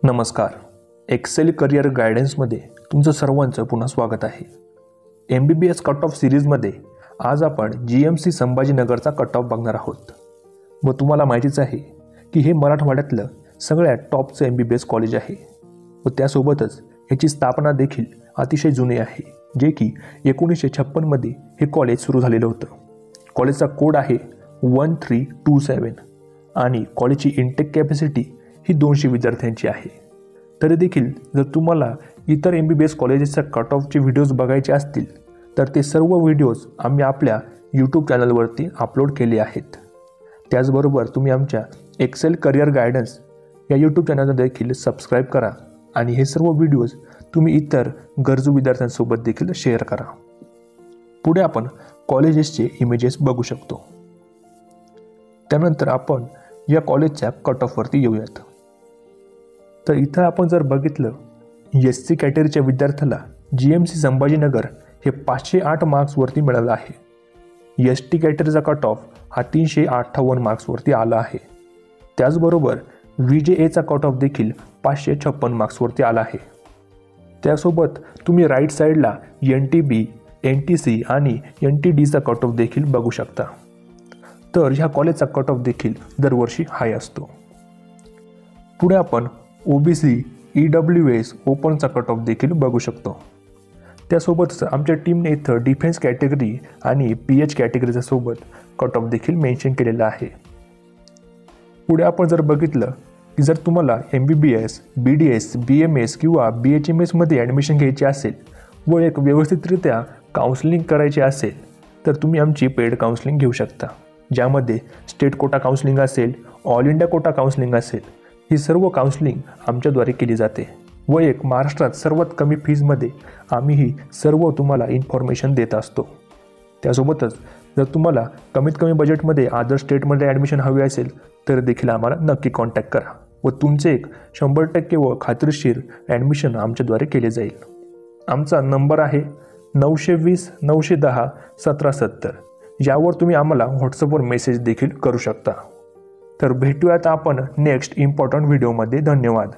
नमस्कार. Excel career गायडन्समध्ये तुमचं सर्वांचं पुन्हा स्वागत आहे. MBBS कट ऑफ सिरीजमध्ये आज आपण GMC संभाजीनगरचा कट ऑफ बघणार आहोत. व तुम्हाला माहितीच आहे की हे मराठवाड्यातलं सगळ्यात टॉपचं MBBS कॉलेज आहे व त्यासोबतच ह्याची स्थापना देखील अतिशय जुनी आहे, जे की 1956 मध्ये हे कॉलेज सुरू झालेलं होतं. कॉलेजचा कोड आहे 1327 आणि कॉलेजची इंटेक कॅपॅसिटी ही 200 विद्यार्थ्यांची आहे. तरी देखील जर तुम्हाला इतर MBBS कॉलेजेसच्या कट ऑफचे व्हिडिओज बघायचे असतील तर ते सर्व व्हिडिओज आम्ही आपल्या YouTube चॅनलवरती अपलोड केले आहेत. त्याचबरोबर तुम्ही आमच्या एक्सेल करिअर गायडन्स या YouTube चॅनलला देखील सबस्क्राईब करा आणि हे सर्व व्हिडिओज तुम्ही इतर गरजू विद्यार्थ्यांसोबत देखील शेअर करा. पुढे आपण कॉलेजेसचे इमेजेस बघू शकतो. त्यानंतर आपण या कॉलेजच्या कट ऑफवरती येऊयात. तर इथं आपण जर बघितलं, SC कॅटेगरीच्या विद्यार्थ्याला GMC संभाजीनगर हे 508 मार्क्सवरती मिळालं आहे. ST कॅटेगरीचा कट ऑफ हा 358 मार्क्सवरती आला आहे. त्याचबरोबर VJAचा कट ऑफ देखील 556 मार्क्सवरती आला आहे. त्यासोबत तुम्ही राईट साईडला NTB, NTC आणि NTDचा कट ऑफ देखील बघू शकता. तर ह्या कॉलेजचा कट ऑफ देखील दरवर्षी हाय असतो. पुढे आपण OBC, EWS, ओपनचा कट ऑफ देखील बघू शकतो. त्यासोबतच आमच्या टीमने इथं डिफेन्स कॅटेगरी आणि PH कॅटेगरीच्या सोबत कट ऑफ देखील मेन्शन केलेला आहे. पुढे आपण जर बघितलं की जर तुम्हाला MBBS, BDS, BMS किंवा BHMS मध्ये ॲडमिशन घ्यायची असेल व एक व्यवस्थितरित्या काउन्सिलिंग करायची असेल तर तुम्ही आमची पेड काउन्सिलिंग घेऊ शकता, ज्यामध्ये स्टेट कोटा काउन्सिलिंग असेल, ऑल इंडिया कोटा काउन्सिलिंग असेल, ही सर्व काउन्सिलिंग आमच्याद्वारे केली जाते व एक महाराष्ट्रात सर्वात कमी फीजमध्ये आम्ही ही सर्व तुम्हाला इन्फॉर्मेशन देत असतो. त्यासोबतच जर तुम्हाला कमीत कमी बजेटमध्ये अदर स्टेटमध्ये ॲडमिशन हवी असेल तर देखील आम्हाला नक्की कॉन्टॅक्ट करा व तुमचे एक 100% व खात्रीशीर ॲडमिशन आमच्याद्वारे केले जाईल. आमचा नंबर आहे 920 910 1770. यावर तुम्ही आम्हाला व्हॉट्सअपवर मेसेज देखील करू शकता. तर भेटूयात आपण नेक्स्ट इम्पॉर्टंट व्हिडिओमध्ये. धन्यवाद.